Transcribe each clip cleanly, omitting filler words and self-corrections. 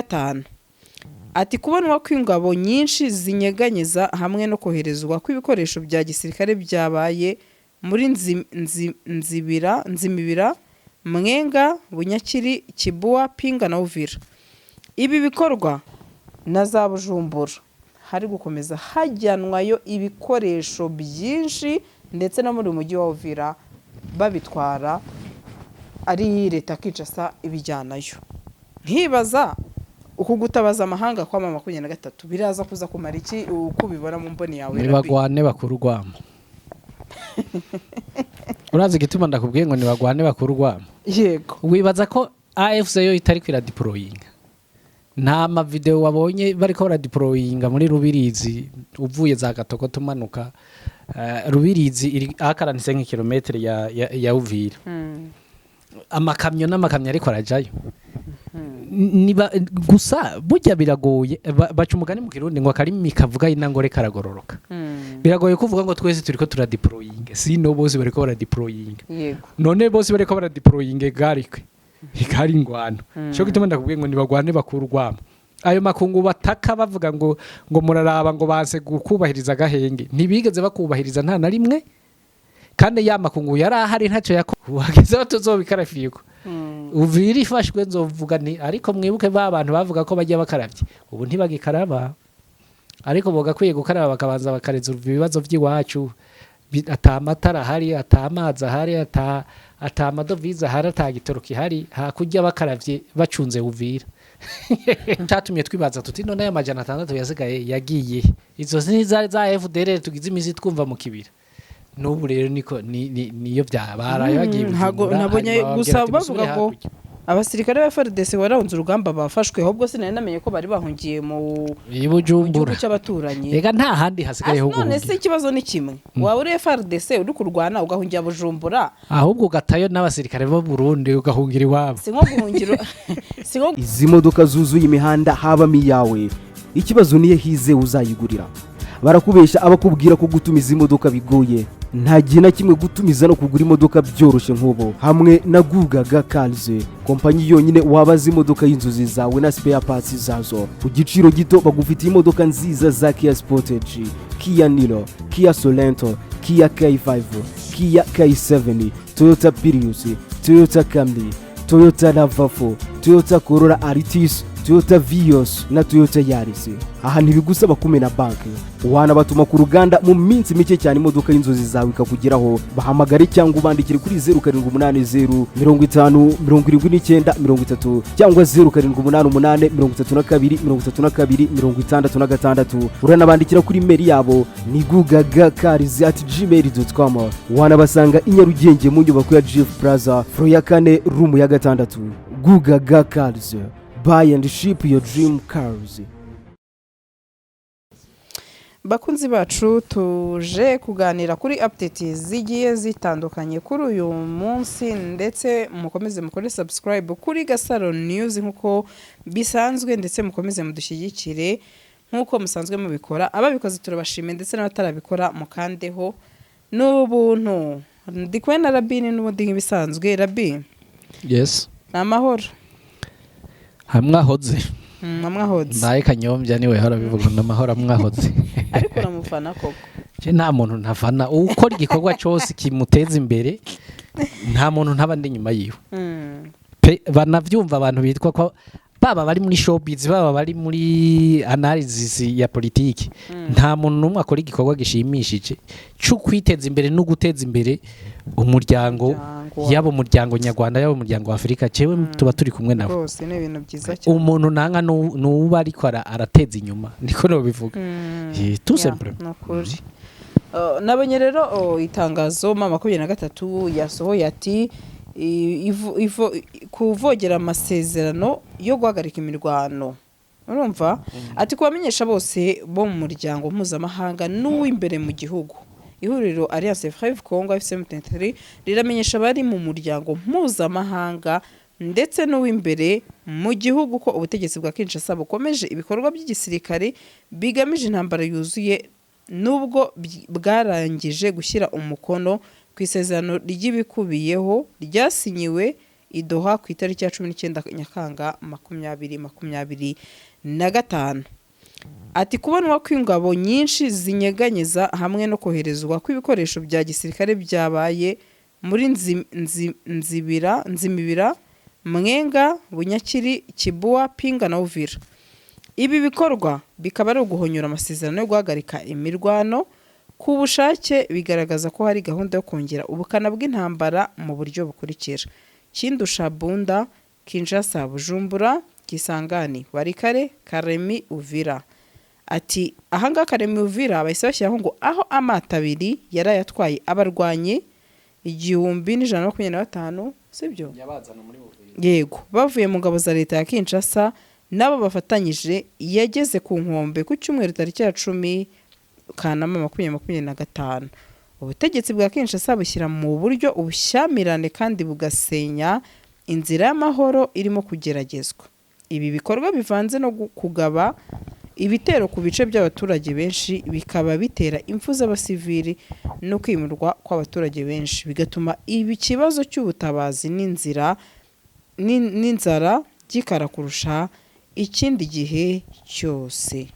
gatanu ati kubonwa kw'ingabo nyinshi zinyeganyeza hamwe no koherezwa kw'ibikoresho bya gisirikare byabaye muri Nzimibira, Mwenga, Bunyakiri, Kibua, Pinga na Uvira. Ibi bikorwa na za Bujumbura hari gukomeza hajyanwayo ibikoresho byinshi ndetse no muri mujyi wa Uvira babitwara ari leta Kinshasa ibijyanayo. Nkibaza uku gutabaza amahanga kwa 23 biraza kuza kumara iki uko bibona mu mboni yawe? Nibagwane bakurugwamo. Urazi gituma ndakubwiye ngo nibagwane bakurugwamo. Yego. Wibaza ko AFC yo itari kwira deploying. Nta ma video wabonye bariko bara deploying muri Rubirizi uvuye za Gatoko tumanuka. Rubirizi iri akaranise nk'ikilometre ya Uvira. Amakamyo n'amakamyo ariko arajayo. Niba gusa burya biragoye baca umugani mu Kirundi ngo akarimi kavuga inangore karagororoka. Biragoye kuvuga ngo twese turiko tura deploying sino bose bariko bara deploying. Yego. None bose bariko bara deploying garikwe ikari ingwano cyo gituma ndakubwiye ngo nibagwane bakurwamo. Ayo makungu bataka bavuga ngo muraraba ngo baze gukubahiriza gahenge ntibigeze bakubahiriza nta na rimwe kandi ya makungu yarahari ntacyo yakubahiriza tuzobikarafiye. Uvira ifashwe nzovuga ni ariko mwibuke ba bantu bavuga ko bajya bakaravye ubu ntibagikaraba ariko boga kwiye gukaraba bakabanza bakareza ibibazo by'iwacu atamatara hari atamaza hari atamadoviza hari atagitoroki hari hakujya bakaravye bacunze Uvira. Ntatumye twibaza tuti none ya majana 6 yasigaye yagiye izo za FDR tugize imizi twumva mu kibira. N'ubu rero niko niyo byabara yagiye nabonye gusa bavuga ko abasirikare ba FARDC warahunze urugamba bafashwe ahubwo sinari namenye ko bari bahungiye mu Bujumbura cy'abaturanyi. Ega nta handi hasigaye ho none se ikibazo ni kimwe waba uri FARDC uri kurwana ugahungira Bujumbura ahubwo ugatayo n'abasirikare bo Burundi ugahungira iwabo. Singo guhungira singo izi modoka zuzuye imihanda haba miyawe ikibazo niye hize uzayigurira. Barakubesha abakubwira ko gutumiza imodoka bigoye nta gihe na kimwe gutumiza no kugura imodoka byoroshye nk'ubo hamwe na Gugaga Cars kompanyi yonyine wabaza imodoka y'inzozi zawe na spare parts zazo ku giciro gito bagufitiye imodoka nziza za Kia Sportage, Kia Niro, Kia Sorento, Kia K5, Kia K7, Toyota Prius, Toyota Camry, Toyota RAV4, Toyota Corolla Altis, Toyota Vios na Toyota Yaris. Aha ntibigusaba kumena banki wanabatuma ku ruganda mu minsi mike cyane imodoka y'inzozi zawe ikakugeraho. Bahamagare cyangwa ubandikire kuri 0780 50 79 30 cyangwa 0788 32 66. Uranabandikira kuri mail yabo ni gugagacars@gmail.com. Wanabasanga i Nyarugenge mu nyubako ya Jeff Plaza floor ya 4 room ya 6. Gugaga Cars, buy and ship your dream cars. Bakunzi bacu tuje kuganira kuri update zigiye zitandukanye kuri uyu munsi ndetse mukomeze mukore subscribe kuri Gasaro News nkuko bisanzwe ndetse mukomeze mudushyigikire nkuko musanzwe mubikora. Ababikoze turabashime ndetse n'abatarabikora mukandeho n'ubuntu. Ndi kumwe na Rabine n'ubundi nk'ibisanzwe. Rabi, yes, namahoro hamwahoze namwahoze naye kanyombya niwe hora bivuga namahoro amwahoze ariko namufana koko je nta muntu ntafana ukora igikorwa cyose kimuteza imbere nta muntu ntabandi nyuma yiwe. Banavyumva abantu bitwa ko baba bari muri showbiz baba bari muri analysis ya politiki nta muntu numwe akora igikorwa gishimishije cyo kwiteza imbere no guteza imbere umuryango yabo muryango nyarwanda yabo muryango wa Afrika cewe tuba turi kumwe nabo rwose ne ibintu byiza cyane. Umuntu nanga nuba ariko arateza inyuma niko no bivuga tout simple nakuri. Nabonye rero itangazo mama 23 yasohoye ati kuvogera amasezerano yo guhagarika imirwano. Urumva ati kubamenyesha bose bo mu muryango mpuzamahanga n'uw'imbere mu gihugu. Ihuriro Alliance Fleuve Congo FC23 riramenyesha bari mu muryango mpuzamahanga ndetse n'uw'imbere mu gihugu ko ubutegetsi bwa Kinshasa bukomeje ibikorwa by'igisirikare bigamije intambara yuzuye nubwo bwarangije gushyira umukono ku isezerano ry'ibikubiyeho ryasinyiwe Doha ku itariki ya 19 Nyakanga 2025. Ati kubonwa kw'ingabo nyinshi zinyeganyeza hamwe no koherezwa kw'ibikoresho bya gisirikare byabaye muri Nzimibira, Mwenga, Bunyakiri, Kibua, Pinga na Uvira. Ibi bikorwa bikaba ari uguhonyura amasezerano yo guhagarika imirwano ku bushake, bigaragaza ko hari gahunda yo kongera ubukana bw'intambara mu buryo bukurikira: Kindusha, Bunda, Kinshasa, Bujumbura, Kisangani, Warikare, Karemi, Uvira. Ati ahanga Karemi Uvira bahise bashyiraho ngo aho amata abiri yarayatwaye abarwanye 1125, sibyo yabazana muri Uvira. Yego, bavuye mu ngabo za leta ya Kinshasa nabo bafatanyije, yageze ku nkombe ku cyumweru tariki ya 10 Kanama 2025. Ubutegetsi bwa Kinshasa bushyira mu buryo ubushyamirane kandi bugasenya inzira y'amahoro irimo kugeragezwa. Ibi bikorwa bivanze no kugaba ibitero ku bice by'abaturage benshi, bikaba bitera impfu z'abasivili no kwimurwa kw'abaturage benshi, bigatuma ibi kibazo cy'ubutabazi n'inzara gikara kurusha ikindi gihe cyose.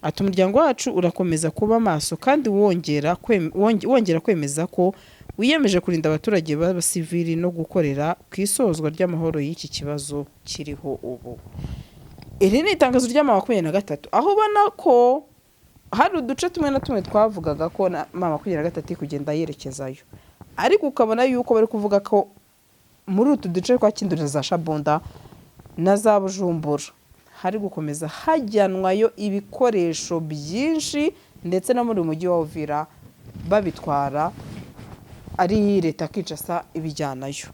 Ati umuryango wacu urakomeza kuba maso kandi wongera kwemeza ko wiyemeje kurinda abaturage b'abasivili no gukorera ku isozwa ry'amahoro y'iki kibazo kiriho ubu. Iri ni itangazo rya 23, aho ubona ko hari uduce tumwe na tumwe twavugaga ko na 23 kugenda yerekezayo, ariko ukabona yuko bari kuvuga ko muri utu duce kwa Kindurira za Shabunda na za Bujumbura hari gukomeza hajyanwayo ibikoresho byinshi, ndetse no muri mujyi wa Uvira babitwara ari leta Kinshasa ibijyanayo.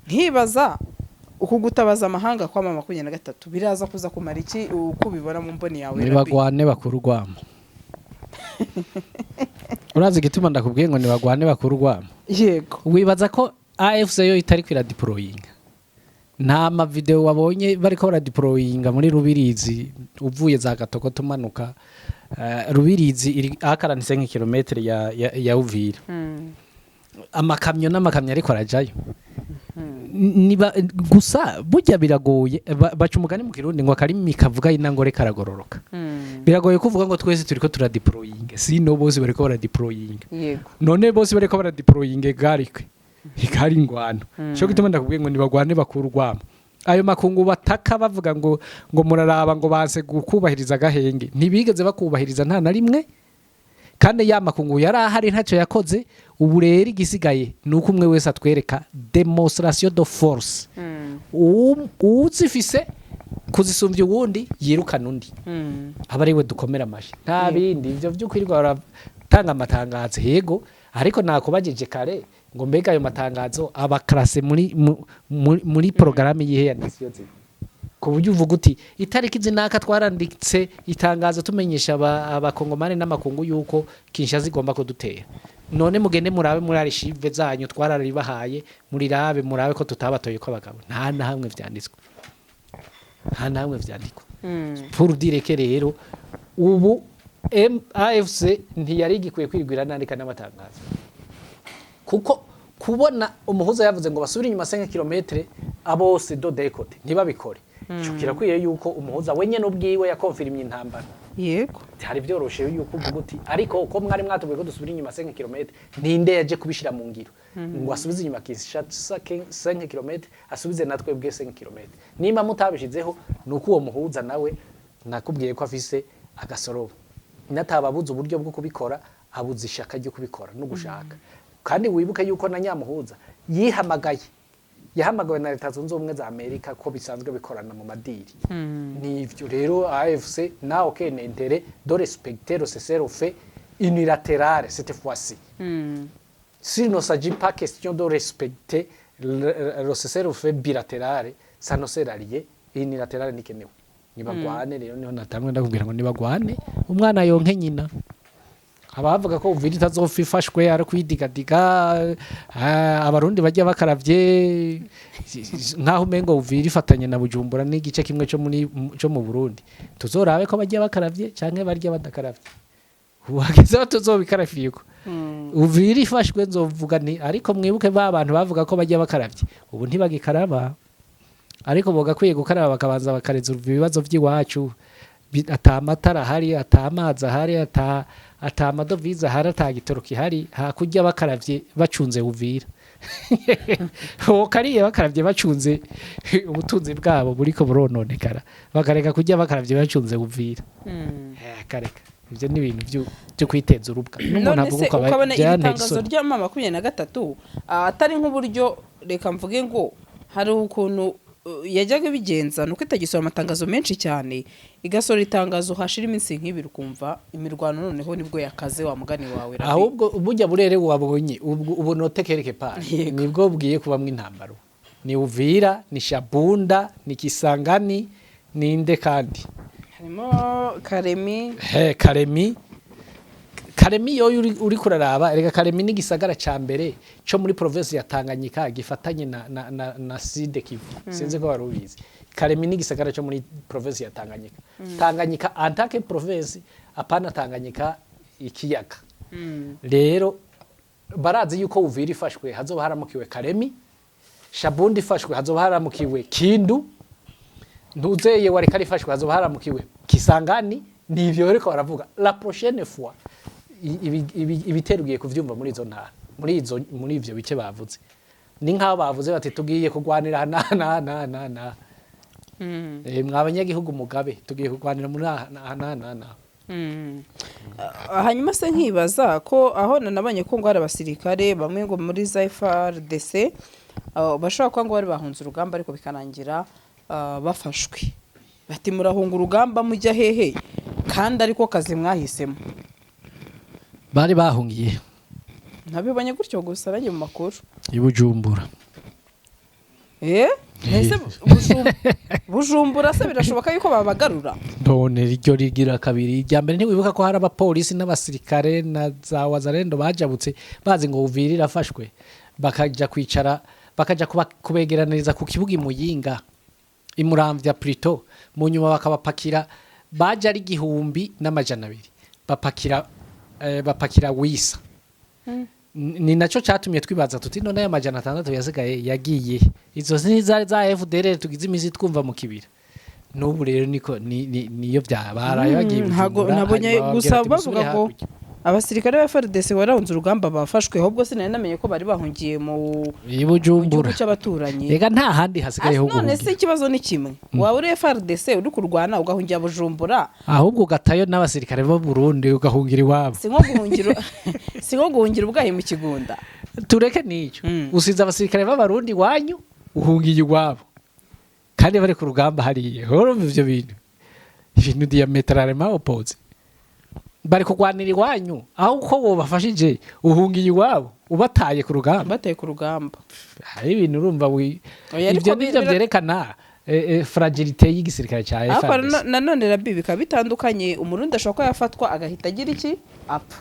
Nkibaza uku gutabaza amahanga kwa 23 biraza kuza kumara iki uko bibona mu mboni yawe? Nibagwane bakurwamo. Urazi gituma ndakubwiye ngo nibagwane bakurwamo. Yego, wibaza ko AFC yo itari kwira deploying. Nta ma video wabonye bariko bara deploying muri Rubirizi uvuye za Gatoko tumanuka. Rubirizi iri akaranise nk'ikilometre ya Uvira. Amakamyo n'amakamyo ariko arajayo. Niba gusa burya biragoye baca umugani mu Kirundi ngo akarimi kavuga inangore karagororoka. Biragoye kuvuga ngo twese turiko tura deploying, sino bose bariko bara deploying. yego, None bose bariko bara deploying garikwe ikari ingwano. Cyo gituma ndakubwiye ngo nibagwane bakurwamo. Ayo makungu bataka bavuga ngo muraraba ngo banse gukubahiriza gahenge, ntibigeze bakubahiriza nta na rimwe. Kandi ya makungu yari ahari ntacyo yakoze. Ubu rero igisigaye nuko umwe wese atwereka demonstration de force. Uzifise kuzisumbya uwundi yirukana undi. Abariwe dukomera amashi. Nta bindi ivyo by'ukwirirwa baratanga amatangazo, yego, ariko nakubajije kare ngo mbega ayo matangazo aba classe muri programme yihe ya nation zino. Ku buryo uvuga uti itariki zinaka twaranditse itangazo tumenyesha abakongomane n'amakungu yuko Kinshasa igomba kudutera. None mugende murabe muri archive zanyu twararibahaye, murabe ko tutabatoye ko abagabo. Nta na hamwe vyanditswe. Pour dire que rero ubu AFC ntiyari gikwiye kwirwira nandika n'amatangazo. Kuko kubona umuhuza yavuze ngo basubire inyuma 5 km abose do decote ntibabikore. Cyo kirakwiye yuko umuhuza wenye n'ubwiwe yakonfirmye intambara. Yego, Hari byoroshe yuko uvuga uti ariko uko mwari mwatubwiye ko dusubira inyuma 5 km ninde yaje kubishira mu ngiro ngo asubize inyuma Kinshasa 5 km asubize natwe bwe 5 km. Nimba mutabishizeho nuko uwo muhuza nawe nakubwiye ko afise agasorobo. Natababuza uburyo bwo kubikora, abuze ishaka ryo kubikora no gushaka. Kandi wibuke yuko na nyamuhuza yahamagawe na Leta Zunze Ubumwe za Amerika ko bisanzwe bikorana mu madiri. Nivyo rero AFC na aucun intérêt de respecter le cessez-le-feu unilatéral cette fois-ci. S'il ne s'agit pas question de respecter le cessez-le-feu bilatéral, ça ne sert à rien. Unilatéral ni kenewe. Nibagwane rero niho natamwe ndakubwira ngo nibagwane umwana yonke nyina. Abavuga ko Uvira itazofifashwe ari kwidigadiga, abarundi bajya bakaravye nkaho umengo Uvira ifatanye na Bujumbura n'igice kimwe cyo mu Burundi. Tuzorabe ko bajya bakaravye canke barya badakaravye. wageze aho tuzobikarafiyeko Uvira ifashwe nzovuga nti ariko mwibuke ba bantu bavuga ko bajya bakaravye ubu ntibagikaraba ariko bogakwiye gukaraba bakabanza bakareza ibibazo by'iwacu ata amatara ahari ata amazi ahari ata amadovize ahari ata gitoro kihari hakurya bakaravye bacunze Uvira kariye bakaravye bacunze ubutunzi bwabo buriko burononekara bakareka kujya bakaravye bacunze Uvira kareka ibyo ni ibintu byo kwiteza urubwa n'umuntu avuga ko ukabona itangazo rya mama 23 atari nk'uburyo reka mvuge ngo hari ukuntu yajyaga bigenza nuko itagisora amatangazo menshi cyane igasora itangazo hashira iminsi nk'ibiri ukumva imirwano noneho nibwo yakaze wa mugani wawe ahubwo bujya burere wabonye ubu notekereke pa nibwo bwiye kubamwe intambaro ni Uvira ni Shabunda ni Kisangani ni inde kandi harimo Karemi Karemi yo uri kuraraba reka Karemi ni gisagara ca mbere cyo muri province ya Tanganyika gifatanye na Sud Kivu sinze ko barubizi Karemi ni gisagara cyo muri province ya Tanganyika Tanganyika antake province apana Tanganyika ikiyaga rero barazi yuko Uvira ifashwe hazoba haramukiwe Karemi Shabundi ifashwe hazoba haramukiwe Kindu Ntuzeye wareka rifashwe hazoba haramukiwe Kisangani nivyo ariko baravuga la prochaine fois ibiterugiye kuvyumva muri izo ntara muri ivyo bice bavuze ni nkaho bavuze bati tugiye kugwanira na mwabanyagihugu mugabe tugiye kugwanira muri na hanyuma se nkibaza ko aho nabanye ko ngo hari abasirikare bamwe ngo muri FARDC bashaka ko ngo bari bahunze urugamba ariko bikanangira bafashwe bati murahunga urugamba mujya hehe kandi ariko kazi mwahisemo bari bahungiye ntabibanye gutyo gusa aranye mu makuru ibujumbura ese bujumbura se birashoboka yuko babagarura none ryo rigira kabiri rya mbere ntiwibuka ko hari abapolisi n'abasirikare na za wazarendo bajabutse bazi ngo Uvira irafashwe bakaja kwicara bakaja kubegeraniriza ku kibuga Imuyinga imuramvya Plito mu nyuma bakabapakira baje ari 1,200 bapakira wisa ni naco catumye twibaza tuti none aya 600 yasigaye yagiye izo za FDR tugize imizi twumva mu kibira n'ubu rero niko niyo byabara yagiye nabonye gusa bavuga ko abasirikare ba FARDC warahunze urugamba bafashwe ahubwo sinari namenye ko bari bahungiye mu Bujumbura cy'abaturanyi rega nta handi hasigaye ho none se ikibazo ni kimwe wawe uri FARDC uri kurwana ugahungira Bujumbura ahubwo ugatayo n'abasirikare bo Burundi ugahungira iwabo sinko guhungira ubwahe mu Kigunda tureke nico usize abasirikare b'abarundi wanyu uhungiye iwabo kandi bari ku rugamba hariye horumva ivyo bintu diametralement opposé bari kugwanira iwanyu aho uko bobafashije uhungiye iwabo ubataye ku rugamba hari ibintu urumva ivyo nivyo byerekana fragilité y'igisirikare cya FARDC nanone rabibika bitandukanye umurundi ashobora ko yafatwa agahita agira iki apfa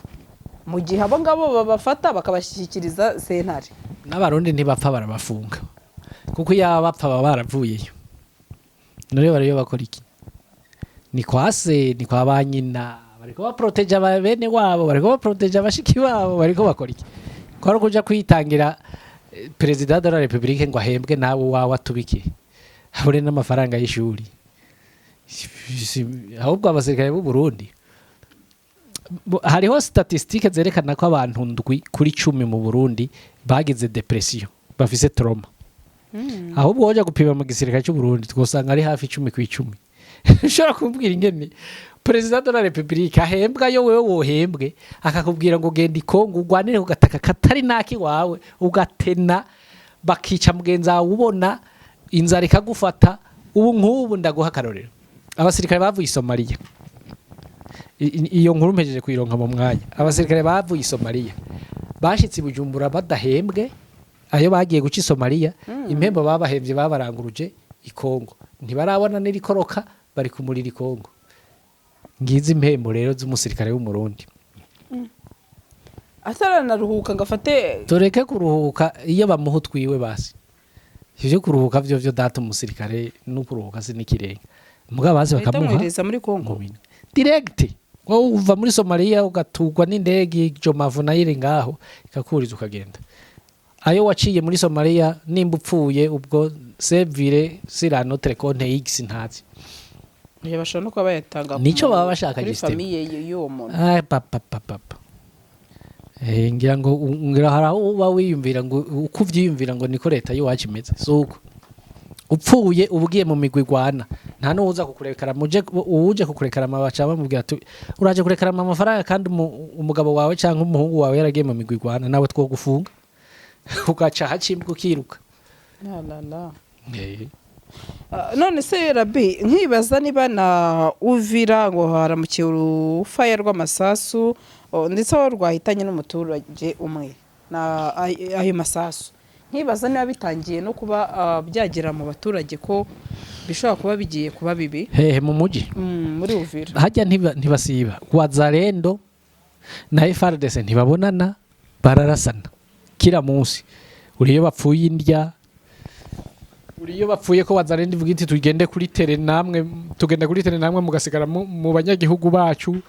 mu gihe abo ngabo babafata bakabashyikiriza sentare n'abarundi ntibapfa barabafunga kuko yaba bapfa baba baravuyeyo none bariyo bakora iki ni kwase ni kwa banyina bariko baproteja bene wabo bariko baproteja abashiki babo bariko bakora iki kwaro kuja kwitangira president de la republique ngo ahembwe nawe wawe atubiki habure n'amafaranga y'ishuri ahubwo abasirikare b'u Burundi hariho statistique zerekana ko abantu ndwi kuri 10 mu Burundi bagize depression bafise trauma ahubwo woja gupima mu gisirikare cy'u Burundi twosanga ari hafi 10 ku 10 ushobora kumbwira ingene President de la Republique ahembwa yo wewe wohembwe akakubwira ngo genda ikongo ugwanire ku gataka katari naki wawe ugatena bakica mugenza ubona inzara ikagufata ubu nk'ubu ndaguha karorero abasirikare bavuye Somalia iyo nkuru mpejeje kuyironka mu mwanya abasirikare bavuye Somalia bashitse Bujumbura badahembwe ayo bagiye guca Somalia impembo babahembye babaranguruje ikongo ntibarabona n'irikoroka bari kumurira ikongo ngize impembo rero z'umusirikare w'umurundi ataranaruhuka ngafate tureke kuruhuka iyo bamuha twiwe basi ivyo kuruhuka vyo data umusirikare no kuruhuka sinikirenga mugabo basi bakamuha muri Kongo direct wowe uva muri Somalia ugatugwa n'indege Jomavu nayo iri ngaho ikakuriza ukagenda ayo waciye muri Somalia nimba upfuye ubwo sevire sirano telekonte X ntazi bashobora no kuba bayatanga nico baba bashaka kuri system famille y'uwo muntu papa ngira ngo ngira haraho uba wiyumvira ngo uko uvyiyumvira ngo niko leta yo wacimeze suko upfuye ubugiye mu migwi gwana nta no uza kukurekara uje kukurekara mabaca bamubwira ati uraje kurekara amafaranga kandi umugabo wawe cyangwa umuhungu wawe yaragiye mu migwi gwana nawe two gufunga ugaca hacimbwa ukiruka la none se Rabi nkibaza niba na Uvira ngo haramukiye urufaya rw'amasasu ndetse aho rwahitanye n'umuturage umwe na ayo masasu nkibaza niba bitangiye no kuba byagera mu baturage ko bishobora kuba bigiye kuba bibi hehe mu muji muri Uvira hajya ntibasiba Wazalendo na FARDC ntibabonana bararasana kila munsi uriyo bapfuye indya uriyo bapfuye ko Wazalendo ivuga iti tugende kuri tere namwe tugenda kuri tere namwe mugasigara mu banyagihugu bacu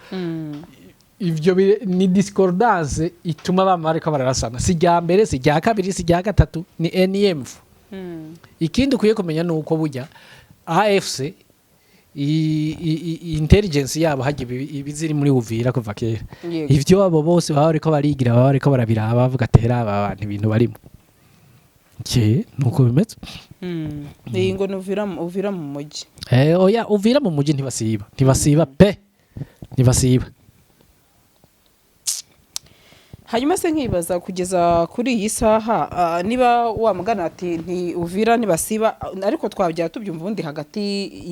ivyo ni discordance ituma bamarika bararasana sijya mbere sijya kabiri sijya gatatu ni NMF ikindi kuye kumenya nuko burya AFC intelligence yabo haje ibiziri muri Uvira kuva kera ivyo abo bose baba bariko barigira baba bariko barabiraba bavuga tera aba bantu ibintu barimo nuko bimeze ngo Uvira mu muji oya Uvira mu muji ntibasiba pe ntibasiba hanyuma se nkibaza kugeza kuri iyi saha niba wamugana ati nti Uvira ntibasiba ariko twabya tubyumva ubundi hagati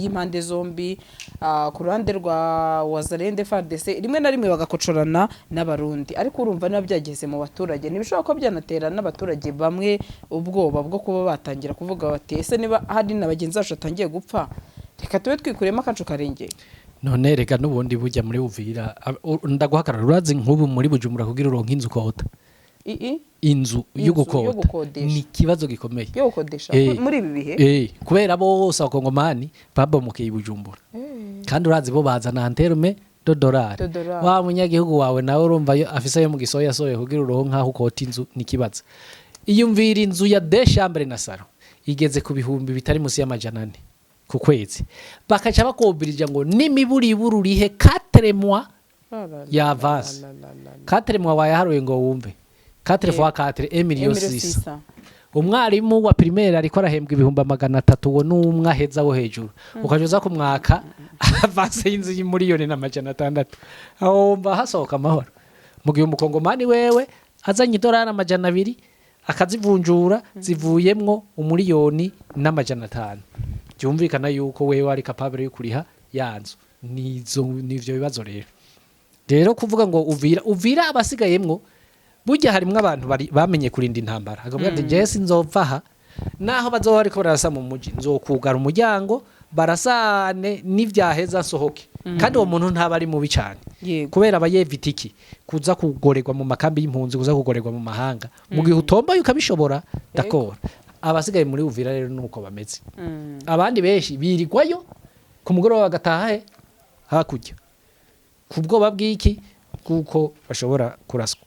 y'impande zombi ku ruhande rwa Wazalendo FARDC rimwe na rimwe bagakocorana n'abarundi ariko urumva niba byageze mu baturage nibishobora ko byanatera n'abaturage bamwe ubwoba bwo kuba batangira kuvuga bati ese niba hari n'abagenzi bacu atangiye gupfa reka tube twikuremo akacu karengeye none reka nubundi bujya muri Uvira ndaguhakarara urazi nk'ubu muri Bujumbura kugira uronka inzu kota inzu yo gukodesha ni kibazo gikomeye yo gukodesha muri ibi bihe kubera bose abakongomani babomukiye Bujumbura kandi urazi bo bazana anterme $. Wa munyagihugu wawe nawe urumva afisa yo mu gisoya soye kugira uronka aho ukota inzu ni kibazo iyumvira inzu ya deux chambres na salon igeze ku bihumbi bitari musi y'amajana 4 ku kwezi bakaca bakobirija ngo nimiburi bururihe 4 mois ya avance 4 mois wayaharuye ngo wumve 4 fois 4 1,600,000 umwarimu wa primaire ariko arahembwa ibihumbi 300 wo n'umwe aheza wo hejuru ukajoza ku mwaka avance y'inzu y'imiliyoni na600 aho mba hasohoka amahoro mu gihe umukongomani wewe azanye $200 akazivunjura zivuyemwo $1,500,000 byumvikana yuko wewe ari capable yo kuriha yanzu nivyo bibazo rero kuvuga ngo Uvira abasigayemwo burya harimwe abantu bamenye kurinda intambara akavuga ati Jesse nzopfaha naho bazoba ariko barasa mu muji nzokugara umuryango barasane n'ivyaheza sohoke kandi uwo muntu ntaba ari mubi cyane kubera abayevitiki kuza kugorerwa mu makambi y'impunzi kuza kugorerwa mu mahanga mu gihe utomba yukabishobora d'accord abasigaye muri Uvira rero nuko bameze abandi benshi birigwayo ku mugoroba bagataha hakujya kubwo babwiki kuko bashobora kuraswa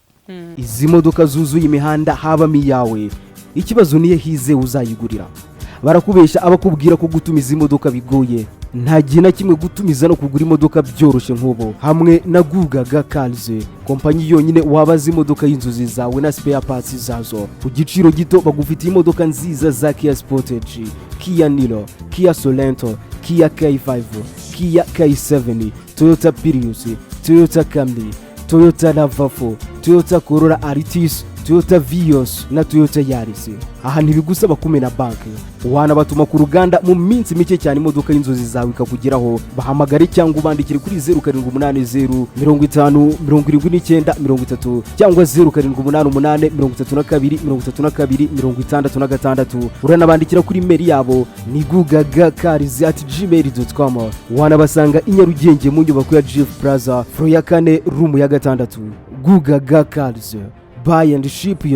izi modoka zuzuye imihanda habamo iyawe ikibazo niye hize uzayigurira barakubesha abakubwira ko gutumiza imodoka bigoye nta gihe na kimwe gutumiza no kugura imodoka byoroshye nk'ubu hamwe na Gugaga Cars kompanyi yonyine wabaza imodoka y'inzozi zawe na spare parts zazo ku giciro gito bagufitiye imodoka nziza za Kia Sportage, Kia Niro, Kia Sorento, Kia K5, Kia K7, Toyota Prius, Toyota Camry, Toyota RAV4, Toyota Corolla Altis, Toyota Vios na Toyota Yaris. Aha ntibigusaba kumena banki wanabatuma ku ruganda mu minsi mike cyane imodoka y'inzozi zawe ikakugeraho bahamagare cyangwa ubandikire kuri 0780 50 79 30 cyangwa 0788 uranabandikira kuri mail yabo ni gugagacars@gmail.com wanabasanga i Nyarugenge mu nyubako ya Jeff Plaza floor ya 4 room ya 6 Gugaga Cars buy and ship your